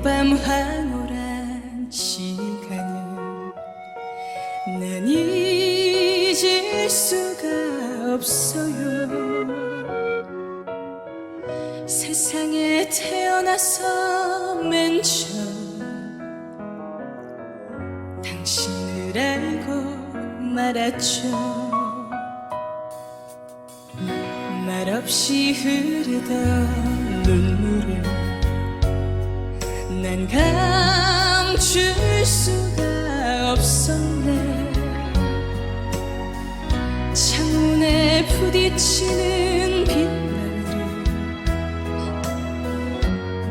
밤 황홀한 시간을 난 잊을 수가 없어요. 세상에 태어나서 맨 처음 당신을 알고 말았죠. 말없이 흐르던 눈물을 난 감출 수가 없었네. 창문에 부딪히는 빗방울을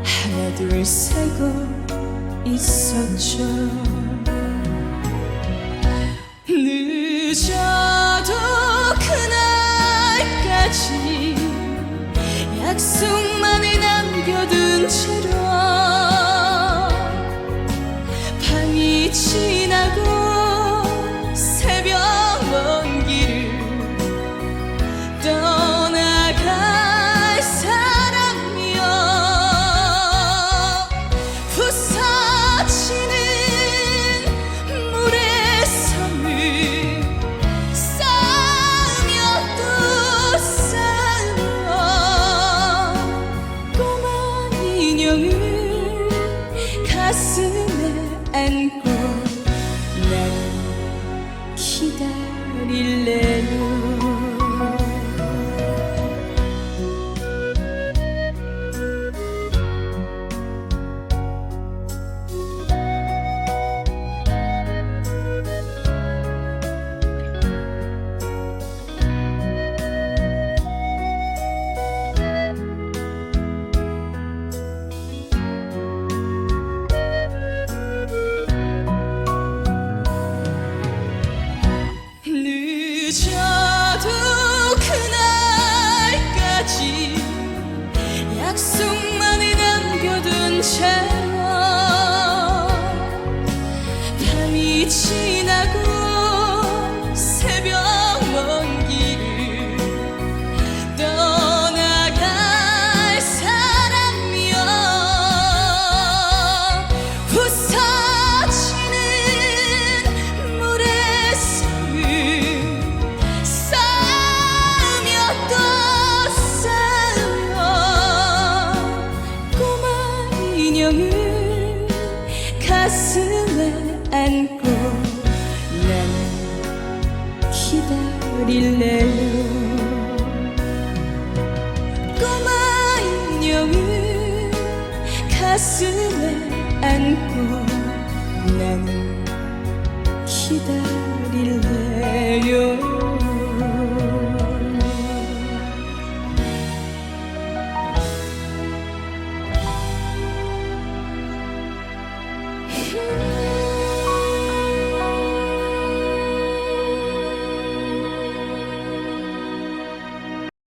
하나 둘 세고 있었죠. 늦어도 그날까지 약속만을 남겨둔 채로 밤이 지나고 새벽 먼 길을 떠나갈 사람이여. 부서지는 물의 섬을 쌓으며 또 쌓으며 꼬마 인형을 가슴에 안고 난 기다릴래요. 늦어도 그날까지 약속만을 남겨둔 채로 밤이 지나고 새벽 먼 길을 떠나갈 사람이여. 부서지는 물의 섬을 쌓으며 또 쌓으며 꼬마 인형을 가슴에 안고 나는 기다릴래요. 꼬마 인형을 가슴에 안고